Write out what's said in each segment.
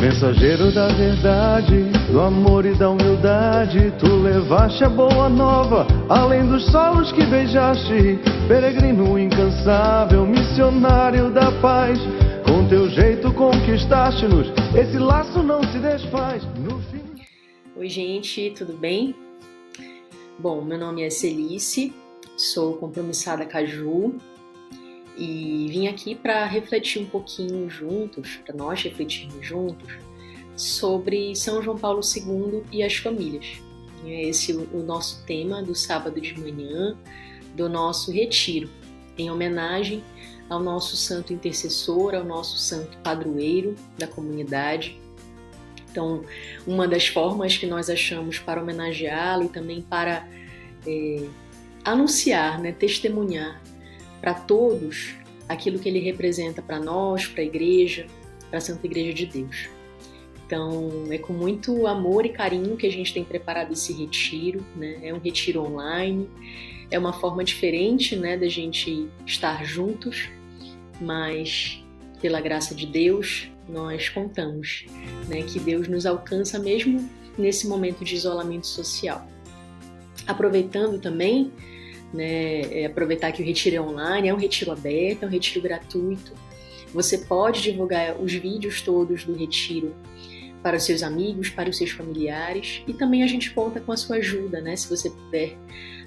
Mensageiro da verdade, do amor e da humildade, tu levaste a boa nova, além dos solos que beijaste. Peregrino incansável, missionário da paz, com teu jeito conquistaste-nos, esse laço não se desfaz. No fim... Oi gente, tudo bem? Bom, meu nome é Celice, sou compromissada Caju e vim aqui para refletir um pouquinho juntos, para nós refletirmos juntos, sobre São João Paulo II e as famílias. É esse o nosso tema do sábado de manhã, do nosso retiro, em homenagem ao nosso santo intercessor, ao nosso santo padroeiro da comunidade. Então, uma das formas que nós achamos para homenageá-lo e também para anunciar, testemunhar para todos aquilo que ele representa para nós, para a Igreja, para a Santa Igreja de Deus. Então, é com muito amor e carinho que a gente tem preparado esse retiro, É um retiro online, é uma forma diferente, da gente estar juntos, mas pela graça de Deus, nós contamos, que Deus nos alcança mesmo nesse momento de isolamento social. Aproveitando também, aproveitar que o retiro é online, é um retiro aberto, é um retiro gratuito. Você pode divulgar os vídeos todos do retiro para os seus amigos, para os seus familiares, e também a gente conta com a sua ajuda, se você puder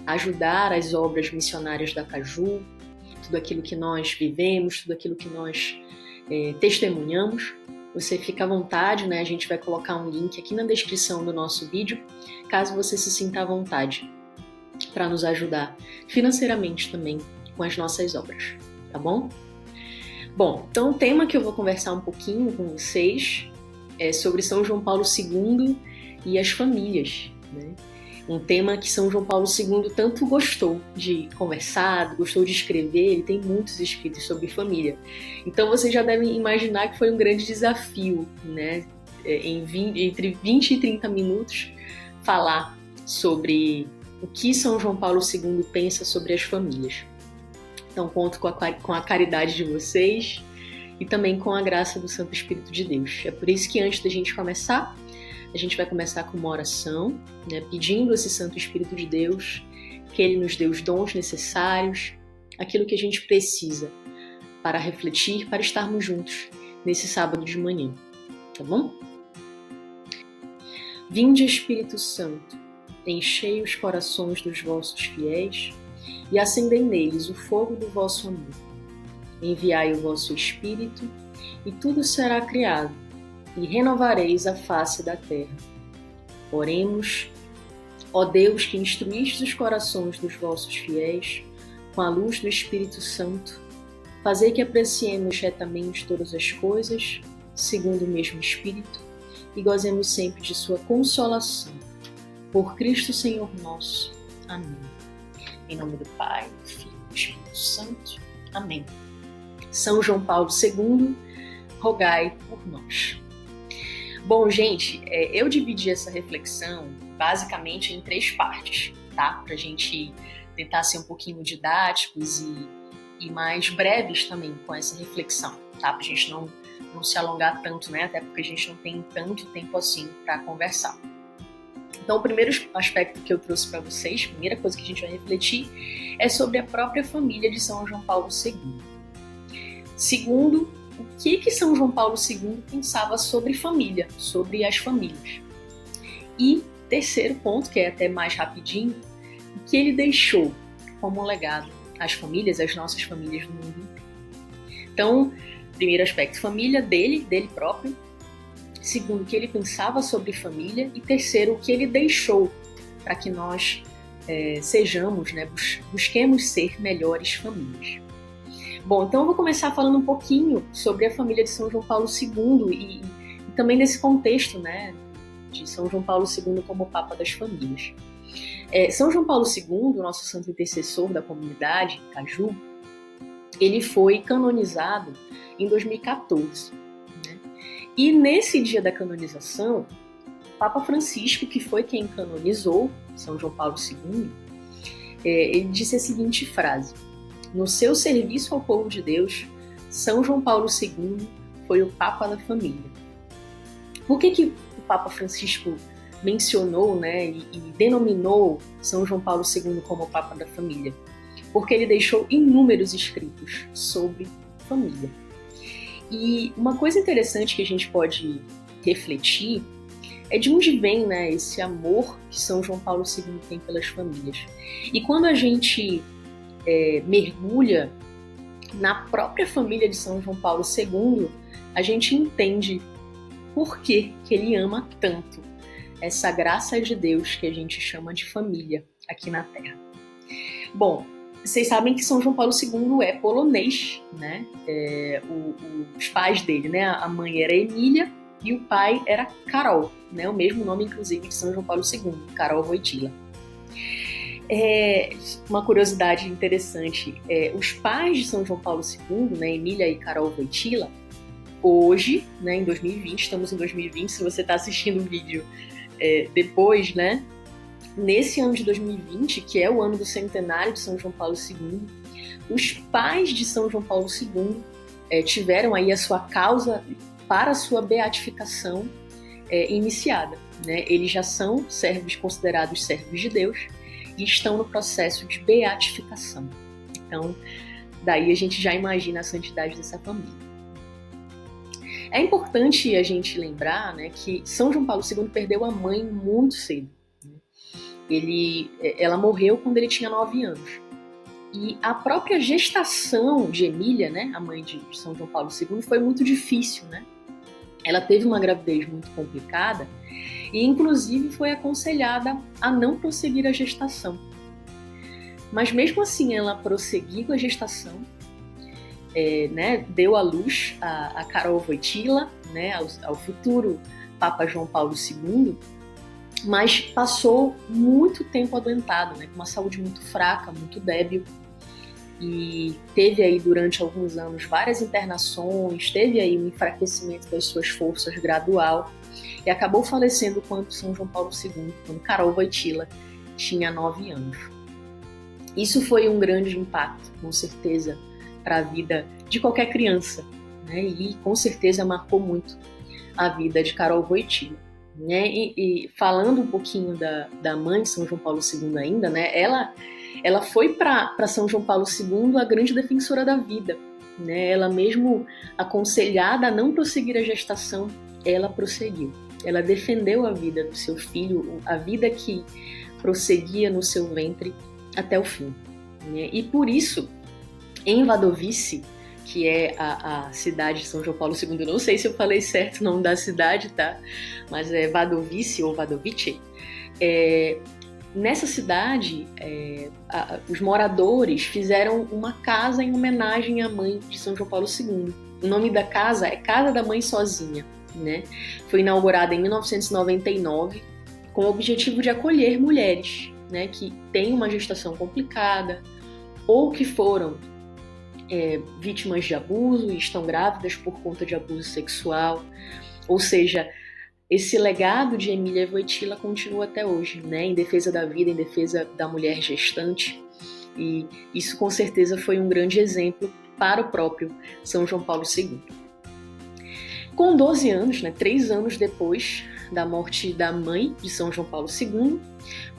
ajudar as obras missionárias da Caju, tudo aquilo que nós vivemos, tudo aquilo que nós testemunhamos. Você fica à vontade, a gente vai colocar um link aqui na descrição do nosso vídeo, caso você se sinta à vontade para nos ajudar financeiramente também com as nossas obras, tá bom? Bom, então o tema que eu vou conversar um pouquinho com vocês é sobre São João Paulo II e as famílias, Um tema que São João Paulo II tanto gostou de conversar, gostou de escrever, ele tem muitos escritos sobre família. Então vocês já devem imaginar que foi um grande desafio, entre 20 e 30 minutos, falar sobre o que São João Paulo II pensa sobre as famílias. Então conto com a caridade de vocês e também com a graça do Santo Espírito de Deus. É por isso que antes da gente começar, a gente vai começar com uma oração, pedindo a esse Santo Espírito de Deus que Ele nos dê os dons necessários, aquilo que a gente precisa para refletir, para estarmos juntos nesse sábado de manhã, tá bom? Vinde, Espírito Santo, enchei os corações dos vossos fiéis e acendei neles o fogo do vosso amor. Enviai o vosso Espírito e tudo será criado, e renovareis a face da terra. Oremos, ó Deus, que instruíste os corações dos vossos fiéis com a luz do Espírito Santo, fazei que apreciemos retamente todas as coisas, segundo o mesmo Espírito, e gozemos sempre de sua consolação. Por Cristo Senhor nosso. Amém. Em nome do Pai, do Filho e do Espírito Santo. Amém. São João Paulo II, rogai por nós. Bom, gente, eu dividi essa reflexão basicamente em 3 partes, tá? Pra gente tentar ser um pouquinho didáticos e mais breves também com essa reflexão, tá? Pra gente não se alongar tanto, Até porque a gente não tem tanto tempo assim para conversar. Então, o primeiro aspecto que eu trouxe para vocês, a primeira coisa que a gente vai refletir, é sobre a própria família de São João Paulo II. Segundo, o que São João Paulo II pensava sobre família, sobre as famílias. E terceiro ponto, que é até mais rapidinho, o que ele deixou como legado às famílias, às nossas famílias do mundo inteiro. Então, primeiro aspecto, família dele próprio. Segundo, o que ele pensava sobre família. E terceiro, o que ele deixou para que nós sejamos, busquemos ser melhores famílias. Bom, então eu vou começar falando um pouquinho sobre a família de São João Paulo II e também nesse contexto, de São João Paulo II como Papa das Famílias. São João Paulo II, nosso santo intercessor da comunidade, Caju, ele foi canonizado em 2014. E nesse dia da canonização, Papa Francisco, que foi quem canonizou São João Paulo II, ele disse a seguinte frase: no seu serviço ao povo de Deus, São João Paulo II foi o Papa da família. Por que o Papa Francisco mencionou, né, e denominou São João Paulo II como o Papa da Família? Porque ele deixou inúmeros escritos sobre família. E uma coisa interessante que a gente pode refletir é de onde vem, né, esse amor que São João Paulo II tem pelas famílias. E quando a gente mergulha na própria família de São João Paulo II, a gente entende por que ele ama tanto essa graça de Deus que a gente chama de família aqui na Terra. Bom, vocês sabem que São João Paulo II é polonês, né? Os pais dele, né? A mãe era Emília e o pai era Karol, né? O mesmo nome, inclusive, de São João Paulo II, Karol Wojtyła. Uma curiosidade interessante, os pais de São João Paulo II, né, Emília e Karol Wojtyła, hoje, né, em 2020, estamos em 2020, se você está assistindo o vídeo depois, né, nesse ano de 2020, que é o ano do centenário de São João Paulo II, os pais de São João Paulo II tiveram aí a sua causa para a sua beatificação iniciada, né? Eles já são considerados servos de Deus e estão no processo de beatificação. Então, daí a gente já imagina a santidade dessa família. É importante a gente lembrar, né, que São João Paulo II perdeu a mãe muito cedo. Ela morreu quando ele tinha 9 anos. E a própria gestação de Emília, né, a mãe de São João Paulo II, foi muito difícil, né? Ela teve uma gravidez muito complicada e, inclusive, foi aconselhada a não prosseguir a gestação. Mas, mesmo assim, ela prosseguiu a gestação, né, deu à luz a Karol Wojtyła, né, ao futuro Papa João Paulo II, mas passou muito tempo adoentada, né, com uma saúde muito fraca, muito débil, e teve aí durante alguns anos várias internações, teve aí um enfraquecimento das suas forças gradual, e acabou falecendo quando São João Paulo II, quando Karol Wojtyła tinha 9 anos. Isso foi um grande impacto, com certeza, para a vida de qualquer criança, né? E com certeza marcou muito a vida de Karol Wojtyła, né? E falando um pouquinho da mãe de São João Paulo II ainda, né? Ela foi para São João Paulo II a grande defensora da vida, né? Ela mesmo aconselhada a não prosseguir a gestação, ela prosseguiu. Ela defendeu a vida do seu filho, a vida que prosseguia no seu ventre até o fim, né? E por isso, em Wadowice, que é a cidade de São João Paulo II, não sei se eu falei certo o nome da cidade, tá? Mas é Wadowice ou Wadowice. Nessa cidade, os moradores fizeram uma casa em homenagem à mãe de São João Paulo II. O nome da casa é Casa da Mãe Sozinha, né? Foi inaugurada em 1999 com o objetivo de acolher mulheres, né, que têm uma gestação complicada ou que foram vítimas de abuso e estão grávidas por conta de abuso sexual. Ou seja, esse legado de Emília Wojtyła continua até hoje, né, em defesa da vida, em defesa da mulher gestante. E isso com certeza foi um grande exemplo para o próprio São João Paulo II. Com 12 anos, né, 3 anos depois da morte da mãe de São João Paulo II,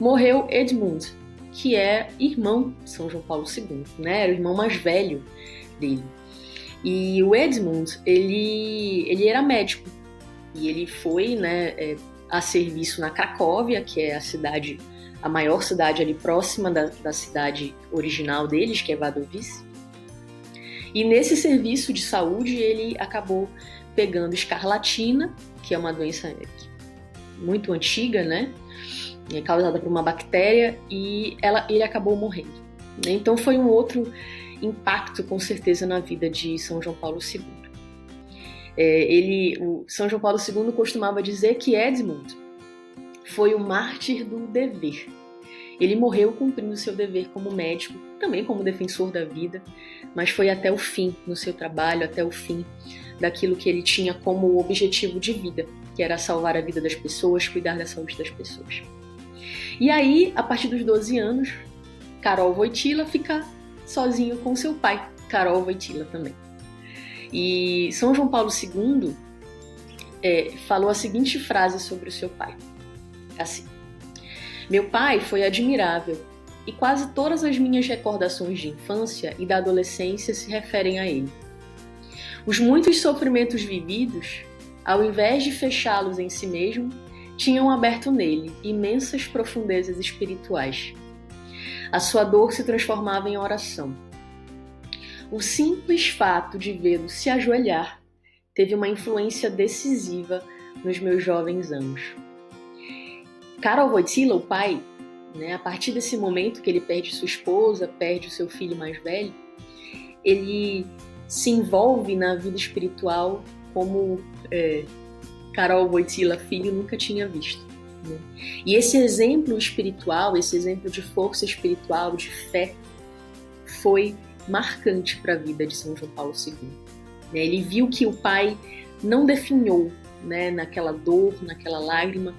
morreu Edmund, que é irmão de São João Paulo II, né? Era o irmão mais velho dele. E o Edmund, ele era médico, e ele foi, né, a serviço na Cracóvia, que é a maior cidade ali próxima da cidade original deles, que é Wadowice. E nesse serviço de saúde ele acabou pegando escarlatina, que é uma doença muito antiga, né? Causada por uma bactéria, e ele acabou morrendo. Então foi um outro impacto, com certeza, na vida de São João Paulo II. O São João Paulo II costumava dizer que Edmund foi o mártir do dever. Ele morreu cumprindo seu dever como médico, também como defensor da vida, mas foi até o fim no seu trabalho, até o fim daquilo que ele tinha como objetivo de vida, que era salvar a vida das pessoas, cuidar da saúde das pessoas. E aí, a partir dos 12 anos, Karol Wojtyła fica sozinho com seu pai, Karol Wojtyła também. E São João Paulo II falou a seguinte frase sobre o seu pai. Assim: meu pai foi admirável e quase todas as minhas recordações de infância e da adolescência se referem a ele. Os muitos sofrimentos vividos, ao invés de fechá-los em si mesmo, tinham aberto nele imensas profundezas espirituais. A sua dor se transformava em oração. O simples fato de vê-lo se ajoelhar teve uma influência decisiva nos meus jovens anos. Karol Wojtyla, o pai, a partir desse momento que ele perde sua esposa, perde o seu filho mais velho, ele se envolve na vida espiritual como Karol Wojtyla, filho, nunca tinha visto. E esse exemplo espiritual, esse exemplo de força espiritual, de fé, foi marcante para a vida de São João Paulo II. Ele viu que o pai não definhou naquela dor, naquela lágrima,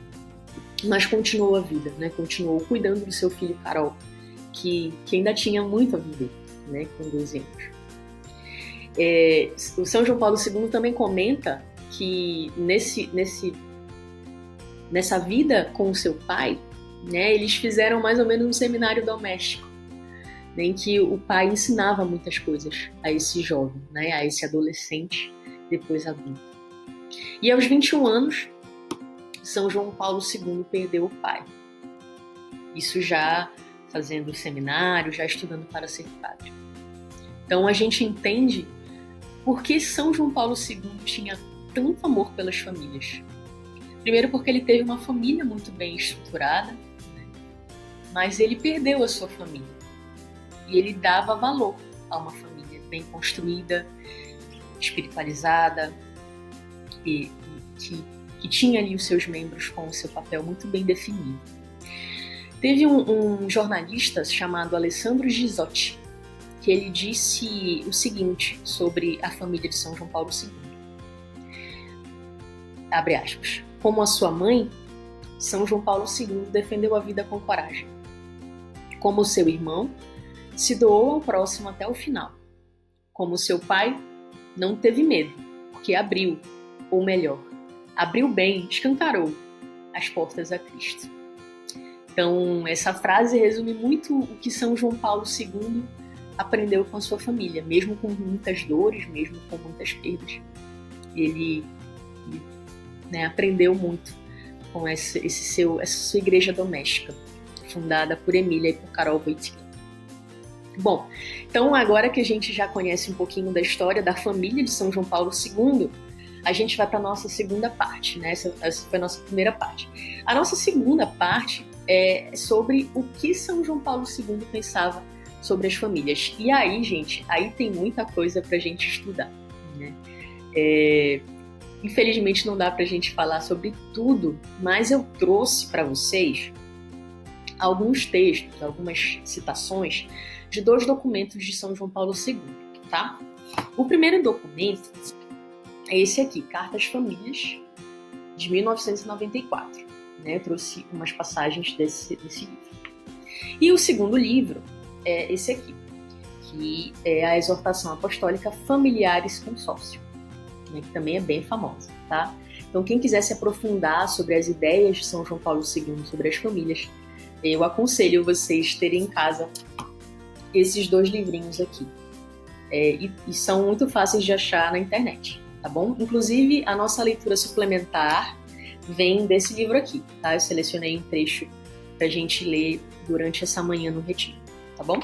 mas continuou a vida, continuou cuidando do seu filho Karol, que ainda tinha muito a viver, com 12 anos. O São João Paulo II também comenta que nessa vida com o seu pai, eles fizeram mais ou menos um seminário doméstico, em que o pai ensinava muitas coisas a esse jovem, a esse adolescente, depois adulto. E aos 21 anos, São João Paulo II perdeu o pai. Isso já fazendo seminário, já estudando para ser padre. Então a gente entende por que São João Paulo II tinha tanto amor pelas famílias. Primeiro porque ele teve uma família muito bem estruturada, mas ele perdeu a sua família. E ele dava valor a uma família bem construída, espiritualizada, e que tinha ali os seus membros com o seu papel muito bem definido. Teve um jornalista chamado Alessandro Gisotti, que ele disse o seguinte sobre a família de São João Paulo II. Abre aspas. Como a sua mãe, São João Paulo II defendeu a vida com coragem. Como seu irmão, se doou ao próximo até o final. Como seu pai, não teve medo, porque abriu, ou melhor, abriu bem, escancarou as portas a Cristo. Então, essa frase resume muito o que São João Paulo II aprendeu com a sua família, mesmo com muitas dores, mesmo com muitas perdas. Ele aprendeu muito com essa sua igreja doméstica, fundada por Emília e por Karol Wojtyla. Bom, então agora que a gente já conhece um pouquinho da história da família de São João Paulo II, a gente vai para a nossa segunda parte, Essa foi a nossa primeira parte. A nossa segunda parte é sobre o que São João Paulo II pensava sobre as famílias. E aí, gente, aí tem muita coisa para a gente estudar, Infelizmente não dá para a gente falar sobre tudo, mas eu trouxe para vocês alguns textos, algumas citações de 2 documentos de São João Paulo II, tá? O primeiro documento é esse aqui, Cartas Famílias, de 1994. Eu trouxe umas passagens desse livro. E o segundo livro é esse aqui, que é a Exortação Apostólica Familiaris Consórcio, que também é bem famosa, tá? Então, quem quiser se aprofundar sobre as ideias de São João Paulo II sobre as famílias, eu aconselho vocês terem em casa esses 2 livrinhos aqui. E são muito fáceis de achar na internet, tá bom? Inclusive, a nossa leitura suplementar vem desse livro aqui, tá? Eu selecionei um trecho pra gente ler durante essa manhã no retiro, tá bom?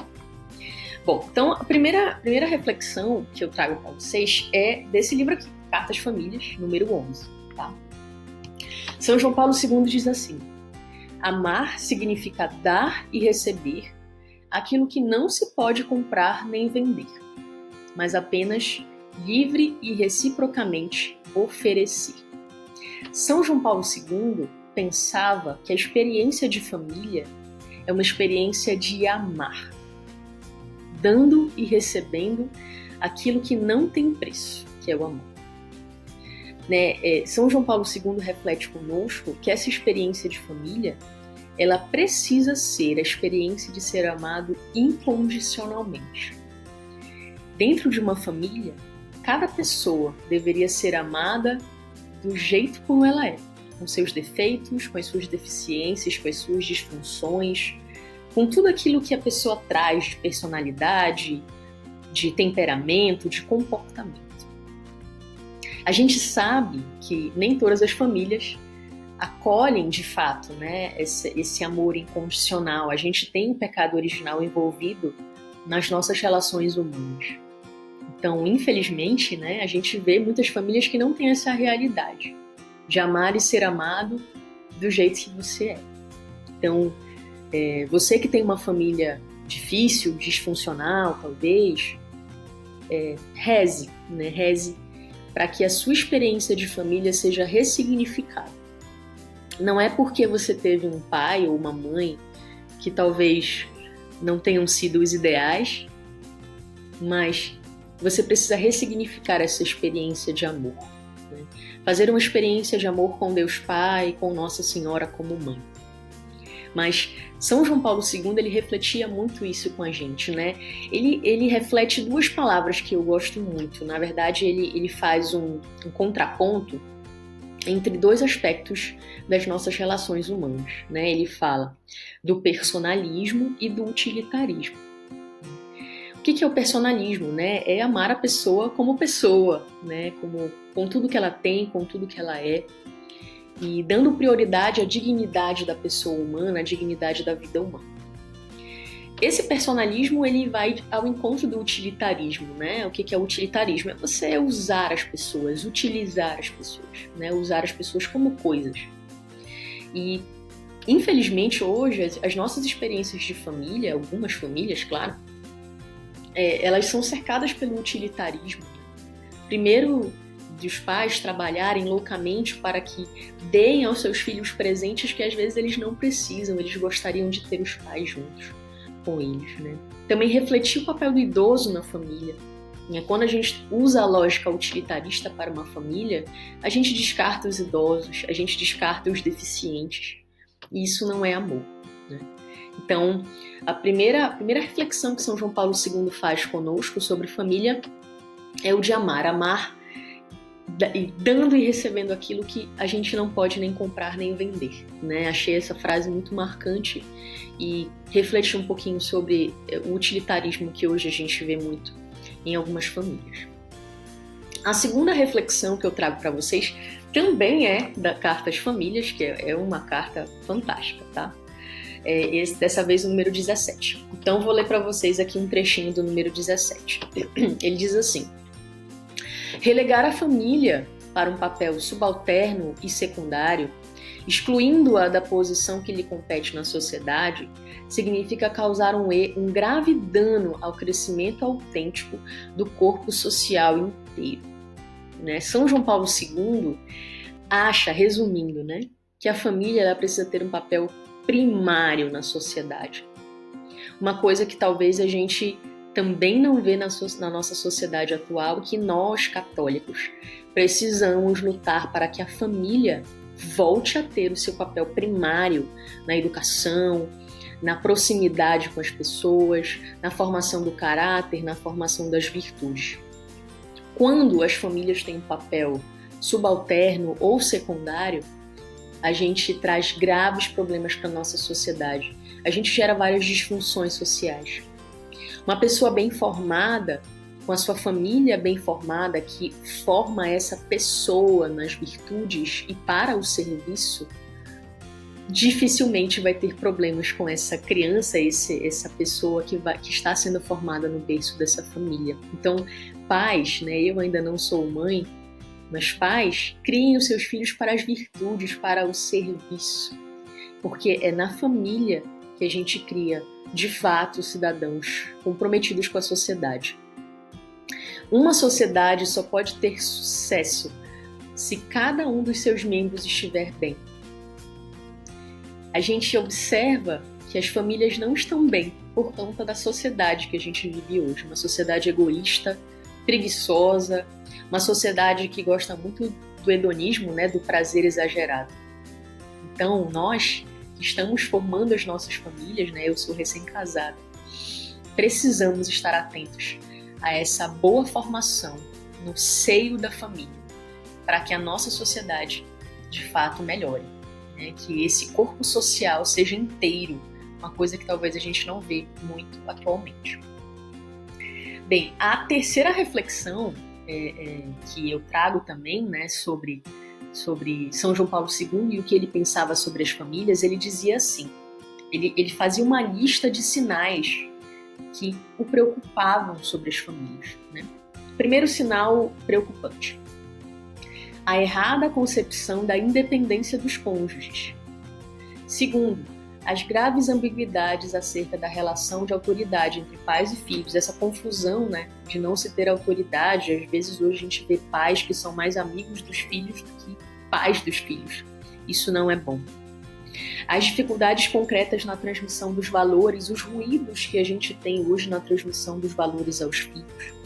Bom, então a primeira reflexão que eu trago para vocês é desse livro aqui, Cartas Famílias, número 11, tá? São João Paulo II diz assim: amar significa dar e receber aquilo que não se pode comprar nem vender, mas apenas livre e reciprocamente oferecer. São João Paulo II pensava que a experiência de família é uma experiência de amar, dando e recebendo aquilo que não tem preço, que é o amor. São João Paulo II reflete conosco que essa experiência de família, ela precisa ser a experiência de ser amado incondicionalmente. Dentro de uma família, cada pessoa deveria ser amada do jeito como ela é, com seus defeitos, com as suas deficiências, com as suas disfunções, com tudo aquilo que a pessoa traz de personalidade, de temperamento, de comportamento. A gente sabe que nem todas as famílias acolhem de fato, né, esse amor incondicional. A gente tem o pecado original envolvido nas nossas relações humanas. Então, infelizmente, né, a gente vê muitas famílias que não têm essa realidade de amar e ser amado do jeito que você é. Então, você que tem uma família difícil, disfuncional, talvez, reze, né? Reze para que a sua experiência de família seja ressignificada. Não é porque você teve um pai ou uma mãe que talvez não tenham sido os ideais, mas você precisa ressignificar essa experiência de amor, né? Fazer uma experiência de amor com Deus Pai, com Nossa Senhora como mãe. Mas São João Paulo II, ele refletia muito isso com a gente, né? Ele reflete duas palavras que eu gosto muito. Na verdade, ele faz um contraponto entre dois aspectos das nossas relações humanas, né? Ele fala do personalismo e do utilitarismo. O que é o personalismo, né? É amar a pessoa, né? Com tudo que ela tem, com tudo que ela é, e dando prioridade à dignidade da pessoa humana, à dignidade da vida humana. Esse personalismo, ele vai ao encontro do utilitarismo, né? O que é o utilitarismo? É você usar as pessoas, utilizar as pessoas, né? Usar as pessoas como coisas. E, infelizmente, hoje, as nossas experiências de família, algumas famílias, claro, elas são cercadas pelo utilitarismo. Primeiro, dos pais trabalharem loucamente para que deem aos seus filhos presentes que às vezes eles não precisam, eles gostariam de ter os pais juntos com eles, né? Também refletir o papel do idoso na família. Quando a gente usa a lógica utilitarista para uma família, a gente descarta os idosos, a gente descarta os deficientes, e isso não é amor, né? Então, a primeira reflexão que São João Paulo II faz conosco sobre família é o de amar dando e recebendo aquilo que a gente não pode nem comprar nem vender, né? Achei essa frase muito marcante e reflete um pouquinho sobre o utilitarismo que hoje a gente vê muito em algumas famílias. A segunda reflexão que eu trago para vocês também é da Carta às Famílias, que é uma carta fantástica, tá? Dessa vez o número 17. Então vou ler para vocês aqui um trechinho do número 17. Ele diz assim: relegar a família para um papel subalterno e secundário, excluindo-a da posição que lhe compete na sociedade, significa causar um grave dano ao crescimento autêntico do corpo social inteiro, né? São João Paulo II acha, resumindo, né, que a família ela precisa ter um papel primário na sociedade. Uma coisa que talvez a gente também não vê na nossa sociedade atual, que nós, católicos, precisamos lutar para que a família volte a ter o seu papel primário na educação, na proximidade com as pessoas, na formação do caráter, na formação das virtudes. Quando as famílias têm um papel subalterno ou secundário, a gente traz graves problemas para a nossa sociedade. A gente gera várias disfunções sociais. Uma pessoa bem formada, com a sua família bem formada, que forma essa pessoa nas virtudes e para o serviço, dificilmente vai ter problemas com essa criança, essa pessoa que está sendo formada no berço dessa família. Então, pais, né, eu ainda não sou mãe, mas pais, criem os seus filhos para as virtudes, para o serviço, porque é na família que a gente cria, de fato, cidadãos comprometidos com a sociedade. Uma sociedade só pode ter sucesso se cada um dos seus membros estiver bem. A gente observa que as famílias não estão bem por conta da sociedade que a gente vive hoje, uma sociedade egoísta, preguiçosa, uma sociedade que gosta muito do hedonismo, né, do prazer exagerado. Então, nós que estamos formando as nossas famílias, né, eu sou recém-casada, precisamos estar atentos a essa boa formação no seio da família, para que a nossa sociedade de fato melhore, né? Que esse corpo social seja inteiro, uma coisa que talvez a gente não vê muito atualmente. Bem, a terceira reflexão que eu trago também, né, sobre São João Paulo II e o que ele pensava sobre as famílias, ele dizia assim, ele fazia uma lista de sinais que o preocupavam sobre as famílias, né? Primeiro sinal preocupante: a errada concepção da independência dos cônjuges. Segundo, as graves ambiguidades acerca da relação de autoridade entre pais e filhos, essa confusão, né, de não se ter autoridade. Às vezes hoje a gente vê pais que são mais amigos dos filhos do que pais dos filhos. Isso não é bom. As dificuldades concretas na transmissão dos valores, os ruídos que a gente tem hoje na transmissão dos valores aos filhos.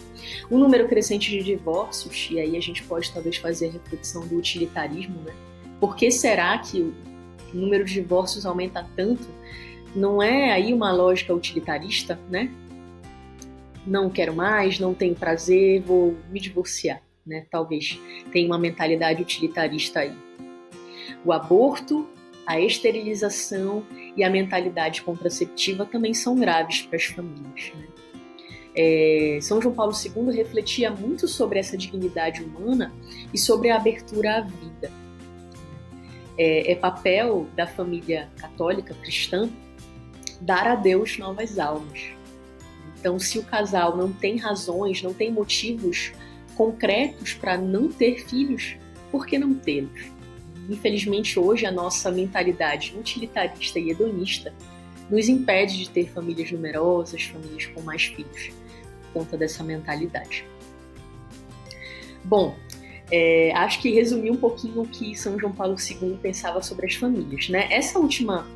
O número crescente de divórcios, e aí a gente pode talvez fazer a reflexão do utilitarismo, né? Por que será que o número de divórcios aumenta tanto? Não é aí uma lógica utilitarista, né? Não quero mais, não tenho prazer, vou me divorciar, né? Talvez tenha uma mentalidade utilitarista aí. O aborto, a esterilização e a mentalidade contraceptiva também são graves para as famílias, né? São João Paulo II refletia muito sobre essa dignidade humana e sobre a abertura à vida. É papel da família católica cristã dar a Deus novas almas. Então, se o casal não tem razões, não tem motivos concretos para não ter filhos, por que não tê-los? Infelizmente, hoje, a nossa mentalidade utilitarista e hedonista nos impede de ter famílias numerosas, famílias com mais filhos, por conta dessa mentalidade. Bom, acho que resumi um pouquinho o que São João Paulo II pensava sobre as famílias, né? Essa última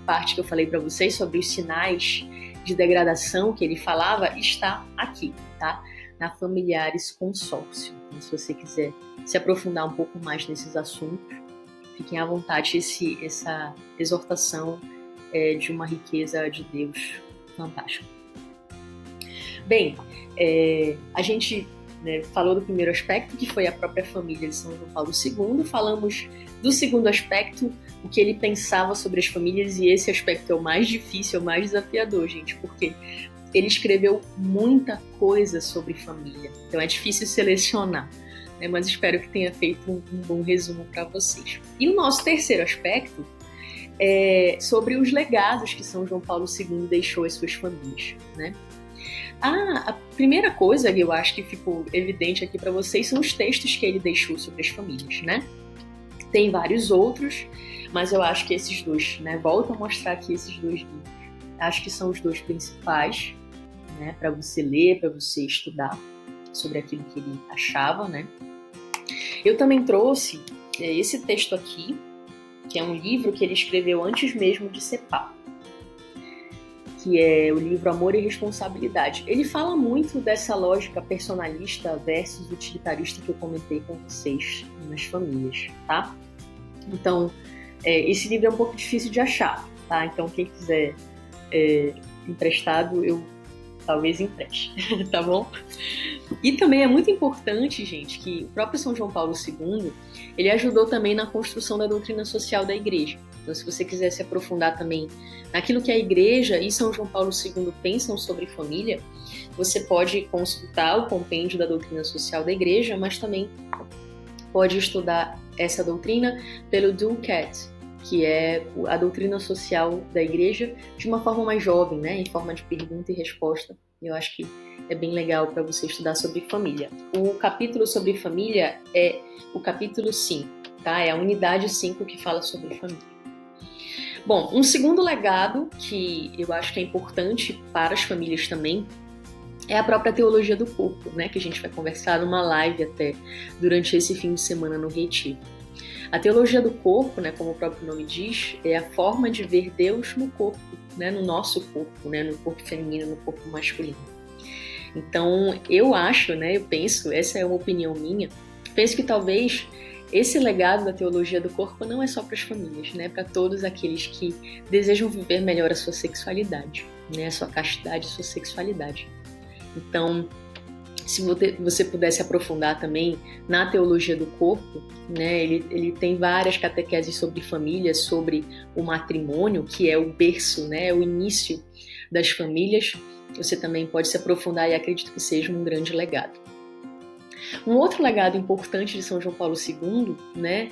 parte que eu falei para vocês sobre os sinais de degradação que ele falava está aqui, tá? Na Familiares Consórcio. Então, se você quiser se aprofundar um pouco mais nesses assuntos, fiquem à vontade. Essa exortação de uma riqueza de Deus fantástica. Bem, a gente falou do primeiro aspecto, que foi a própria família de São João Paulo II. Falamos do segundo aspecto, o que ele pensava sobre as famílias, e esse aspecto é o mais difícil, é o mais desafiador, gente, porque ele escreveu muita coisa sobre família, então é difícil selecionar, né? Mas espero que tenha feito um bom resumo para vocês. E o nosso terceiro aspecto é sobre os legados que São João Paulo II deixou às suas famílias, né? A primeira coisa que eu acho que ficou evidente aqui para vocês são os textos que ele deixou sobre as famílias, né? Tem vários outros, mas eu acho que esses dois, né? Volto a mostrar aqui esses dois livros. Acho que são os dois principais, né? Para você ler, para você estudar sobre aquilo que ele achava, né? Eu também trouxe esse texto aqui, que é um livro que ele escreveu antes mesmo de ser papa, que é o livro Amor e Responsabilidade. Ele fala muito dessa lógica personalista versus utilitarista que eu comentei com vocês nas famílias, tá? Então, esse livro é um pouco difícil de achar, tá? Então, quem quiser emprestado, eu talvez empreste, tá bom? E também é muito importante, gente, que o próprio São João Paulo II, ele ajudou também na construção da doutrina social da Igreja. Então, se você quiser se aprofundar também naquilo que a Igreja e São João Paulo II pensam sobre família, você pode consultar o compêndio da doutrina social da Igreja, mas também pode estudar essa doutrina pelo DUCAT, que é a doutrina social da Igreja, de uma forma mais jovem, né, em forma de pergunta e resposta. Eu acho que é bem legal para você estudar sobre família. O capítulo sobre família é o capítulo 5, tá? É a unidade 5 que fala sobre família. Bom, um segundo legado que eu acho que é importante para as famílias também é a própria teologia do corpo, né? Que a gente vai conversar numa live até durante esse fim de semana no Retiro. A teologia do corpo, né, como o próprio nome diz, é a forma de ver Deus no corpo, né, no nosso corpo, né, no corpo feminino, no corpo masculino. Então, eu acho, né, eu penso, essa é uma opinião minha, penso que talvez esse legado da teologia do corpo não é só para as famílias, né, para todos aqueles que desejam viver melhor a sua sexualidade, né, a sua castidade, a sua sexualidade. Então, Se você pudesse aprofundar também na teologia do corpo, né, ele tem várias catequeses sobre família, sobre o matrimônio, que é o berço, né, o início das famílias. Você também pode se aprofundar e acredito que seja um grande legado. Um outro legado importante de São João Paulo II, né,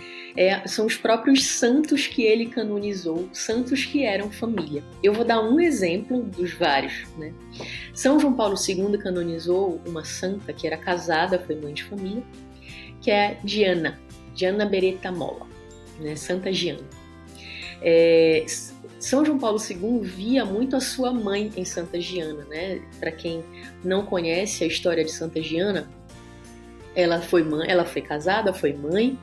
são os próprios santos que ele canonizou, santos que eram família. Eu vou dar um exemplo dos vários. Né? São João Paulo II canonizou uma santa que era casada, foi mãe de família, que é Diana Beretta Molla, né, Santa Giana. São João Paulo II via muito a sua mãe em Santa Giana. Né? Para quem não conhece a história de Santa Giana, ela foi casada, foi mãe,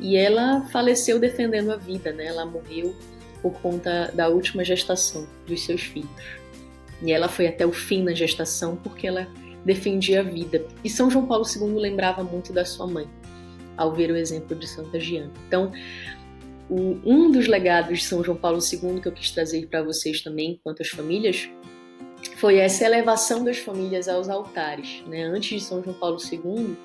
e ela faleceu defendendo a vida, né? Ela morreu por conta da última gestação dos seus filhos. E ela foi até o fim na gestação porque ela defendia a vida. E São João Paulo II lembrava muito da sua mãe, ao ver o exemplo de Santa Giana. Então, um dos legados de São João Paulo II que eu quis trazer para vocês também, quanto às famílias, foi essa elevação das famílias aos altares. Né? Antes de São João Paulo II,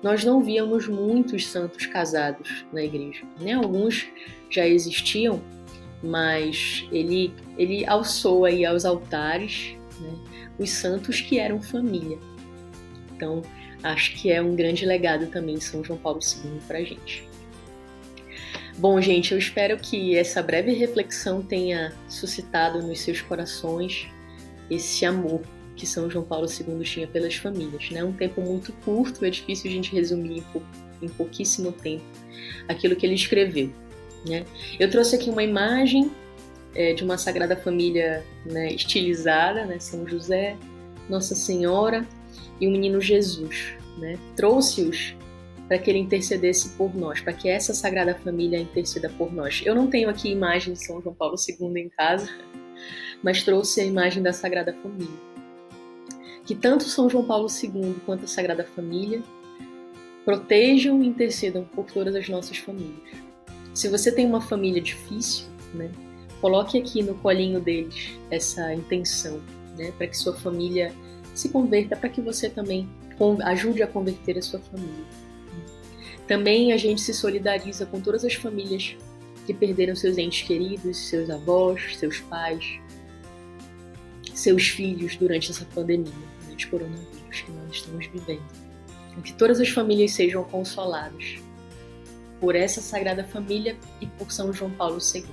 nós não víamos muitos santos casados na igreja. Né? Alguns já existiam, mas ele alçou aí aos altares, né, os santos que eram família. Então, acho que é um grande legado também São João Paulo II para a gente. Bom, gente, eu espero que essa breve reflexão tenha suscitado nos seus corações esse amor que São João Paulo II tinha pelas famílias. Né? Um tempo muito curto, é difícil a gente resumir em pouquíssimo tempo aquilo que ele escreveu. Né? Eu trouxe aqui uma imagem de uma Sagrada Família, né, estilizada, né? São José, Nossa Senhora e o menino Jesus. Né? Trouxe-os para que ele intercedesse por nós, para que essa Sagrada Família interceda por nós. Eu não tenho aqui imagem de São João Paulo II em casa, mas trouxe a imagem da Sagrada Família. Que tanto São João Paulo II quanto a Sagrada Família protejam e intercedam por todas as nossas famílias. Se você tem uma família difícil, né, coloque aqui no colinho deles essa intenção, né, para que sua família se converta, para que você também ajude a converter a sua família. Também a gente se solidariza com todas as famílias que perderam seus entes queridos, seus avós, seus pais, seus filhos durante essa pandemia, né, de coronavírus que nós estamos vivendo. Que todas as famílias sejam consoladas por essa Sagrada Família e por São João Paulo II.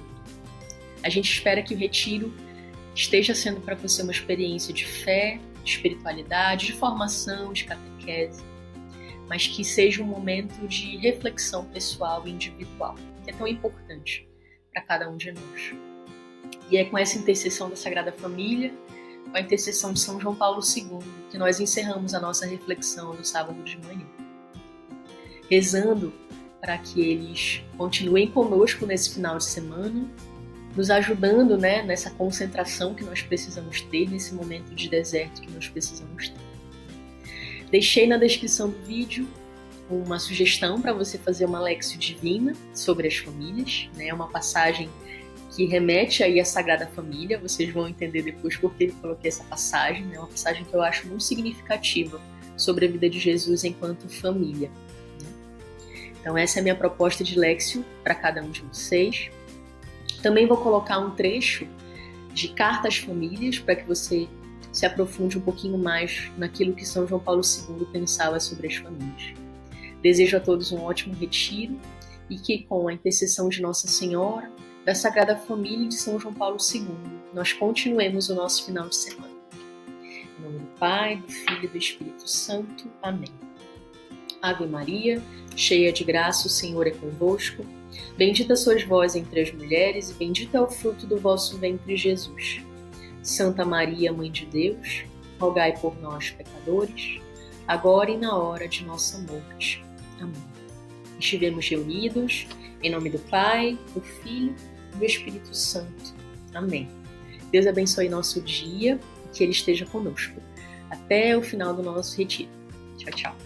A gente espera que o retiro esteja sendo para você uma experiência de fé, de espiritualidade, de formação, de catequese, mas que seja um momento de reflexão pessoal e individual, que é tão importante para cada um de nós. E é com essa intercessão da Sagrada Família, com a intercessão de São João Paulo II, que nós encerramos a nossa reflexão do sábado de manhã. Rezando para que eles continuem conosco nesse final de semana, nos ajudando, né, nessa concentração que nós precisamos ter, nesse momento de deserto que nós precisamos ter. Deixei na descrição do vídeo uma sugestão para você fazer uma Lexio Divina sobre as famílias, né, uma passagem que remete aí à Sagrada Família. Vocês vão entender depois por que eu coloquei essa passagem, né? Uma passagem que eu acho muito significativa sobre a vida de Jesus enquanto família. Então essa é a minha proposta de Lexio para cada um de vocês. Também vou colocar um trecho de Carta às Famílias para que você se aprofunde um pouquinho mais naquilo que São João Paulo II pensava sobre as famílias. Desejo a todos um ótimo retiro e que com a intercessão de Nossa Senhora, da Sagrada Família e de São João Paulo II, nós continuemos o nosso final de semana. Em nome do Pai, do Filho e do Espírito Santo. Amém. Ave Maria, cheia de graça, o Senhor é convosco. Bendita sois vós entre as mulheres e bendito é o fruto do vosso ventre, Jesus. Santa Maria, Mãe de Deus, rogai por nós, pecadores, agora e na hora de nossa morte. Amém. Estivemos reunidos em nome do Pai, do Filho e do Espírito Santo. Amém. Deus abençoe nosso dia e que Ele esteja conosco. Até o final do nosso retiro. Tchau, tchau.